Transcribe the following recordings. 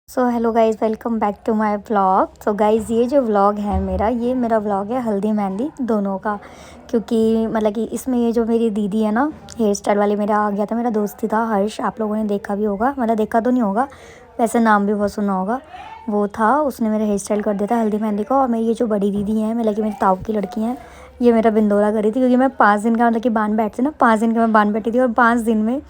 So hello guys, welcome back to my vlog. So guys, ये जो vlog है ये मेरा व्लॉग है हल्दी मेहंदी दोनों का। क्योंकि मतलब कि इसमें ये जो मेरी दीदी है ना, हेयर स्टाइल वाली, मेरा आ गया था, मेरा दोस्त ही था हर्ष, आप लोगों ने देखा भी होगा, मतलब देखा तो नहीं होगा, वैसे नाम भी बहुत सुना होगा। वो था, उसने मेरा हेयर स्टाइल कर दिया था हल्दी मेहंदी का। और मेरी ये जो बड़ी दीदी हैं, मतलब कि मेरी ताऊ की लड़की हैं, ये मेरा बिंदोरा करी थी। क्योंकि मैं 5 दिन का मतलब कि बांध बैठती ना, 5 दिन का मैं बांध बैठी थी, और 5 दिन में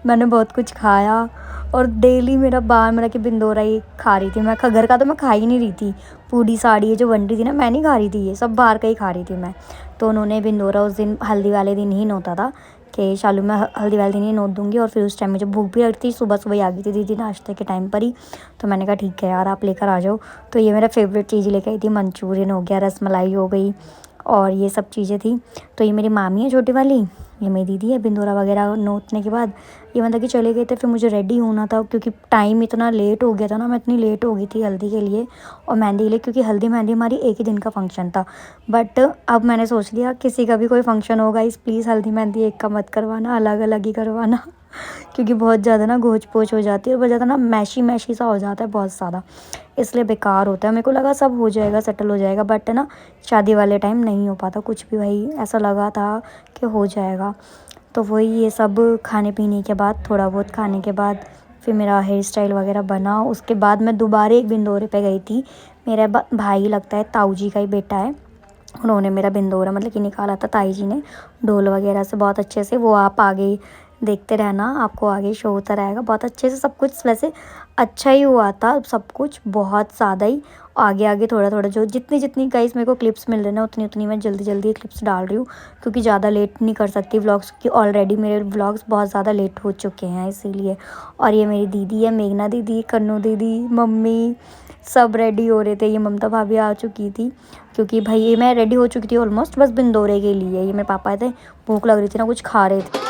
मैंने बहुत कुछ खाया। और डेली मेरा बाल मतलब कि बिंदोरा ही खा रही थी मैं। घर का तो मैं खा ही नहीं रही थी। पूरी साड़ी ये जो बन रही थी ना, मैं नहीं खा रही थी, ये सब बाहर का ही खा रही थी मैं। तो उन्होंने बिंदोरा उस दिन हल्दी वाले दिन ही नोता था कि शालू मैं हल्दी वाले दिन ही नोत दूँगी। और फिर उस टाइम में जब भूख भी लगती थी, सुबह सुबह ही आ गई थी दीदी नाश्ते के टाइम पर ही। तो मैंने कहा ठीक है यार, आप लेकर आ जाओ। तो ये मेरा फेवरेट चीज़ लेकर आई थी, मंचूरियन हो गया, रसमलाई हो गई, और ये सब चीज़ें थी। तो ये मेरी मामी है छोटी वाली, ये मेरी दीदी है। बिंदोरा वगैरह नोतने के बाद ये मतलब कि चले गए थे। फिर मुझे रेडी होना था, क्योंकि टाइम इतना लेट हो गया था ना, मैं इतनी लेट हो गई थी हल्दी के लिए और मेहंदी के लिए, क्योंकि हल्दी मेहंदी हमारी एक ही दिन का फंक्शन था। बट अब मैंने सोच लिया, किसी का भी कोई फंक्शन होगा, इस प्लीज़ हल्दी मेहंदी एक का मत करवाना, अलग अलग ही करवाना। क्योंकि बहुत ज़्यादा ना गोच पोच हो जाती है, और बहुत ज़्यादा ना मैशी मैशी सा हो जाता है बहुत ज़्यादा, इसलिए बेकार होता है। मेरे को लगा सब हो जाएगा, सेटल हो जाएगा, बट ना शादी वाले टाइम नहीं हो पाता कुछ भी। भाई ऐसा लगा था कि हो जाएगा। तो वही ये सब खाने पीने के बाद, थोड़ा बहुत खाने के बाद, फिर मेरा हेयर स्टाइल वगैरह बना। उसके बाद मैं दोबारा एक बिंदोरे पे गई थी। मेरा भाई लगता है, ताऊ जी का ही बेटा है, उन्होंने मेरा बिंदोरा मतलब कि निकाला था, ताई जी ने ढोल वगैरह से बहुत अच्छे से। वो आप आगे देखते रहना, आपको आगे शो होता रहेगा। बहुत अच्छे से सब कुछ, वैसे अच्छा ही हुआ था सब कुछ, बहुत ज़्यादा ही। आगे आगे थोड़ा थोड़ा जो जितनी जितनी गाइस मेरे को क्लिप्स मिल रहे हैं, उतनी उतनी मैं जल्दी जल्दी क्लिप्स डाल रही हूँ, क्योंकि ज़्यादा लेट नहीं कर सकती व्लॉग्स की। ऑलरेडी मेरे व्लॉग्स बहुत ज़्यादा लेट हो चुके हैं इसीलिए। और ये मेरी दीदी है, मेघना दीदी, कन्नू दीदी, मम्मी, सब रेडी हो रहे थे। ये ममता भाभी आ चुकी थी, क्योंकि भाई ये मैं रेडी हो चुकी थी ऑलमोस्ट, बस बिंदोरे के लिए। ये मेरे पापा थे, भूख लग रही थी ना, कुछ खा रहे थे।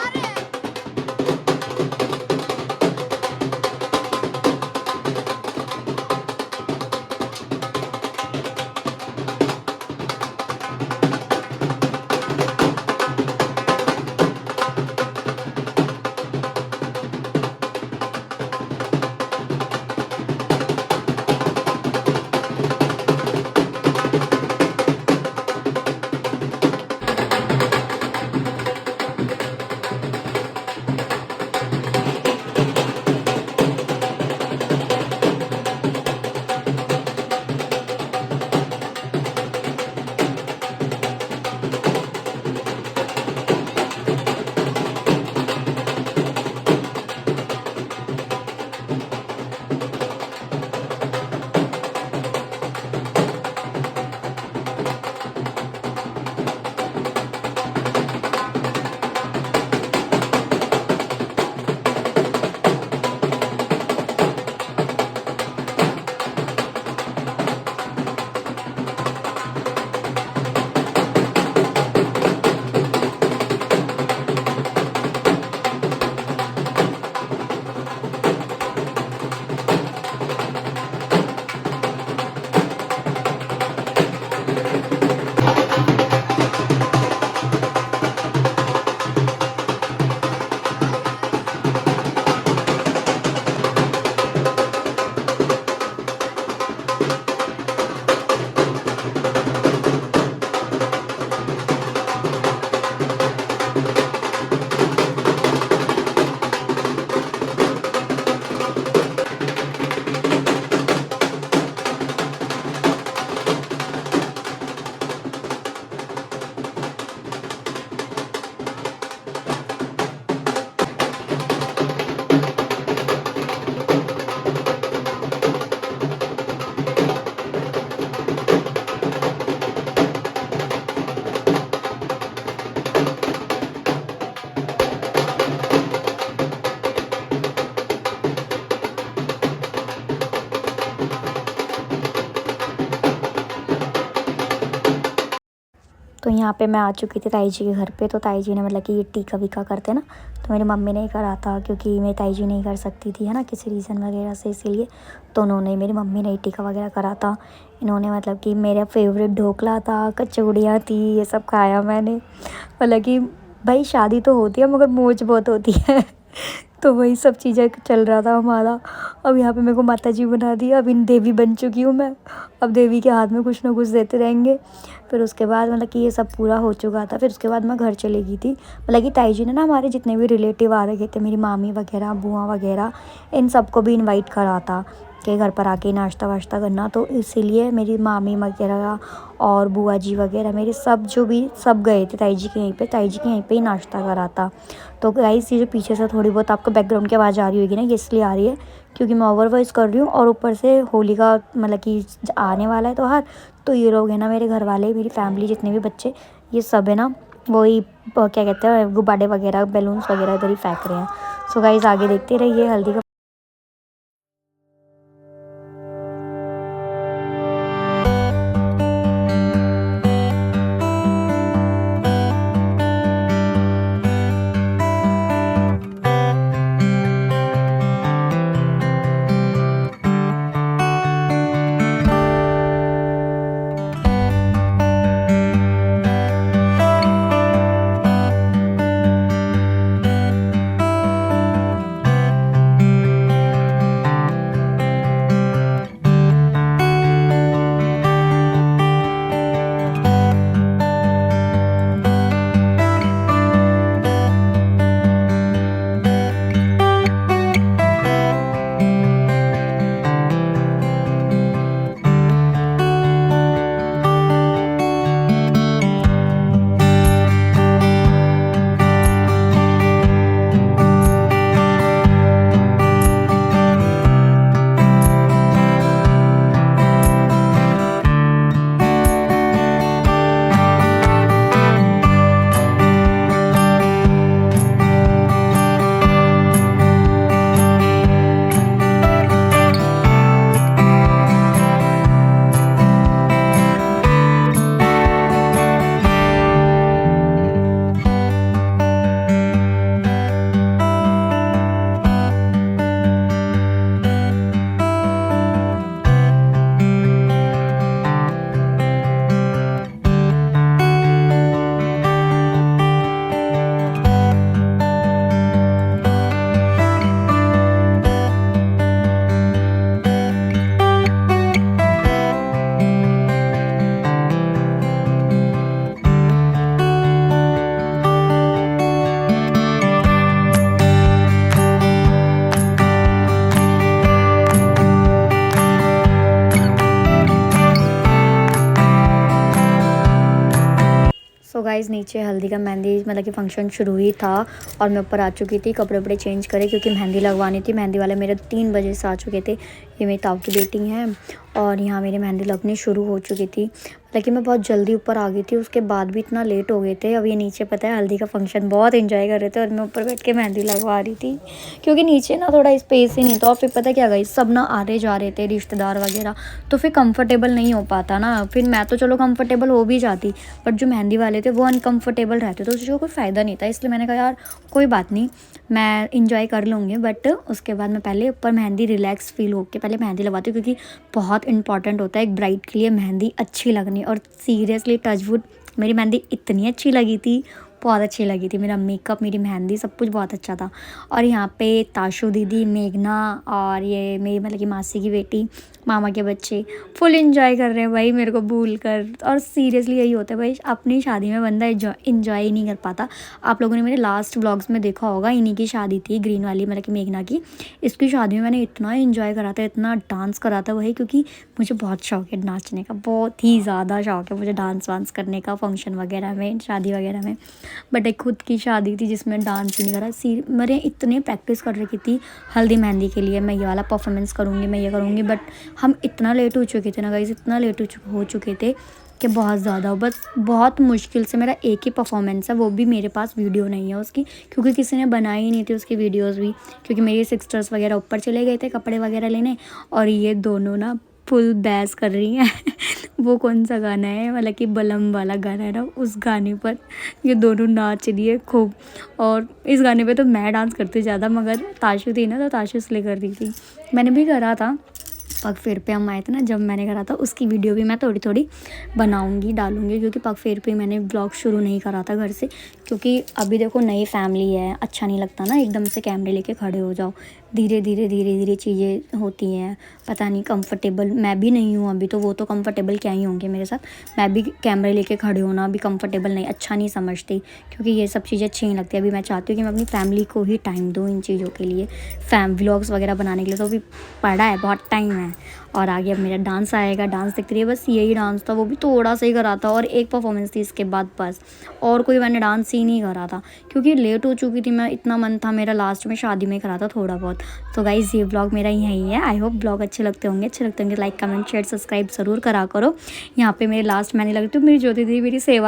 तो यहाँ पे मैं आ चुकी थी ताई जी के घर पे। तो ताई जी ने मतलब कि ये टीका वीका करते ना, तो मेरी मम्मी ने ही करा था, क्योंकि मेरी ताई जी नहीं कर सकती थी, है ना, किसी रीज़न वगैरह से, इसीलिए। तो उन्होंने, मेरी मम्मी ने ही टीका वगैरह करा था। इन्होंने मतलब कि मेरा फेवरेट ढोकला था, कचौड़ियाँ थी, ये सब खाया मैंने। मतलब कि भाई शादी तो होती है, मगर मौज बहुत होती है। तो वही सब चीज़ें चल रहा था हमारा। अब यहाँ पे मेरे को माता जी बना दिया, अब इन देवी बन चुकी हूँ मैं। अब देवी के हाथ में कुछ ना कुछ देते रहेंगे। फिर उसके बाद मतलब कि ये सब पूरा हो चुका था। फिर उसके बाद मैं घर चली गई थी। मतलब कि ताई जी ने ना हमारे जितने भी रिलेटिव आ रहे थे, मेरी मामी वगैरह, बुआ वगैरह, इन सबको भी इनवाइट करा था कि घर पर आके नाश्ता वाश्ता करना। तो इसीलिए मेरी मामी वगैरह और बुआ जी वगैरह मेरे सब जो भी सब गए थे ताई जी के यहीं पे, ताई जी के यहीं पे ही नाश्ता करा था। तो गाइस ये जो पीछे से थोड़ी बहुत आपको बैकग्राउंड की आवाज़ आ रही होगी ना, ये इसलिए आ रही है क्योंकि मैं ओवर वॉइस कर रही हूँ और ऊपर से होली का मतलब कि आने वाला है त्योहार। तो ये लोग हैं ना, मेरे घर वाले, मेरी फैमिली, जितने भी बच्चे, ये सब है ना वही क्या कहते हैं, गुब्बारे वगैरह, बैलून्स वगैरह इधर ही फेंक रहे हैं। सो गाइस आगे देखते रहिए हल्दी का। सो गाइज़ नीचे हल्दी का मेहंदी मतलब कि फ़ंक्शन शुरू ही था और मैं ऊपर आ चुकी थी कपड़े वपड़े चेंज करे क्योंकि मेहंदी लगवानी थी। मेहंदी वाले मेरे 3 बजे से आ चुके थे। ये मेरी ताऊ की बेटी हैं और यहाँ मेरी मेहंदी लगनी शुरू हो चुकी थी। लेकिन मैं बहुत जल्दी ऊपर आ गई थी, उसके बाद भी इतना लेट हो गए थे। अब ये नीचे पता है हल्दी का फंक्शन बहुत एंजॉय कर रहे थे और मैं ऊपर बैठ के मेहंदी लगवा रही थी क्योंकि नीचे ना थोड़ा स्पेस ही नहीं था। और फिर पता क्या गई, सब ना आ रहे जा रहे थे रिश्तेदार वगैरह, तो फिर कंफर्टेबल नहीं हो पाता ना। फिर मैं तो चलो कंफर्टेबल हो भी जाती, बट जो मेहंदी वाले थे वो अनकम्फर्टेबल रहते, तो उसको कोई फ़ायदा नहीं था। इसलिए मैंने कहा यार कोई बात नहीं, मैं इंजॉय कर लूँगी, बट उसके बाद मैं पहले ऊपर मेहंदी रिलैक्स फील होकर पहले मेहंदी लगवाती हूँ क्योंकि बहुत इंपॉर्टेंट होता है एक ब्राइड के लिए मेहंदी अच्छी लगनी। और सीरियसली टचवुड मेरी मेहंदी इतनी अच्छी लगी थी, बहुत अच्छी लगी थी। मेरा मेकअप, मेरी मेहंदी, सब कुछ बहुत अच्छा था। और यहाँ पे ताशु दीदी, मेघना और ये मेरी मतलब कि मासी की बेटी, मामा के बच्चे फुल एंजॉय कर रहे हैं भाई मेरे को भूल कर। और सीरियसली यही होता है भाई, अपनी शादी में बंदा इंजॉय ही नहीं कर पाता। आप लोगों ने मेरे लास्ट व्लॉग्स में देखा होगा, इन्हीं की शादी थी, ग्रीन वाली मतलब कि मेघना की। इसकी शादी में मैंने इतना एंजॉय करा था, इतना डांस करा था वही, क्योंकि मुझे बहुत शौक है नाचने का, बहुत ही ज़्यादा शौक है मुझे डांस वांस करने का फंक्शन वगैरह में, शादी वगैरह में। बट एक खुद की शादी थी जिसमें डांस ही नहीं करा। मैंने इतने प्रैक्टिस कर रखी थी हल्दी मेहंदी के लिए, मैं ये वाला परफॉर्मेंस करूँगी, मैं ये करूँगी, बट हम इतना लेट हो चुके थे ना गाइस, इतना लेट हो चुके थे कि बहुत ज़्यादा। बस बहुत मुश्किल से मेरा एक ही परफॉर्मेंस है, वो भी मेरे पास वीडियो नहीं है उसकी, क्योंकि किसी ने बनाई ही नहीं थी उसकी वीडियोस भी, क्योंकि मेरे सिस्टर्स वगैरह ऊपर चले गए थे कपड़े वगैरह लेने और ये दोनों ना फुल बैस कर रही हैं वो कौन सा गाना है, मतलब कि बलम वाला गाना है ना, उस गाने पर ये दोनों नाच रही है खूब। और इस गाने पे तो मैं डांस करती ज़्यादा, मगर ताशु थी ना तो ताशु इसलिए कर रही थी, मैंने भी करा था पग फेर पे हम आए थे ना, जब मैंने करा था उसकी वीडियो भी मैं थोड़ी थोड़ी बनाऊंगी, डालूंगी, क्योंकि पग फेर पे मैंने व्लॉग शुरू नहीं करा था घर से, क्योंकि अभी देखो नई फैमिली है, अच्छा नहीं लगता ना एकदम से कैमरे लेके खड़े हो जाओ। धीरे धीरे चीज़ें होती हैं, पता नहीं कंफर्टेबल मैं भी नहीं हूँ अभी, तो वो तो कंफर्टेबल क्या ही होंगे मेरे साथ, मैं भी कैमरे लेके खड़े होना अभी कंफर्टेबल नहीं, अच्छा नहीं समझती, क्योंकि ये सब चीज़ें अच्छी नहीं लगती। अभी मैं चाहती हूँ कि मैं अपनी फैमिली को ही टाइम दूँ इन चीज़ों के लिए, व्लॉग्स वगैरह बनाने के लिए, तो अभी पड़ा है, बहुत टाइम है। और आगे अब मेरा डांस आएगा, डांस देखते रहिए। बस यही डांस था, वो भी थोड़ा सा ही करा था, और एक परफॉर्मेंस थी इसके बाद बस, और कोई मैंने डांस ही नहीं करा था, क्योंकि लेट हो चुकी थी मैं, इतना मन था मेरा लास्ट में शादी में करा था थोड़ा बहुत। तो गाइज़ ये व्लॉग मेरा यही है। आई होप व्लॉग अच्छे लगते होंगे, लाइक कमेंट शेयर सब्सक्राइब ज़रूर करा करो। यहाँ पे मेरे लास्ट मैंने लगती हूँ मेरी ज्योति दी मेरी सेवा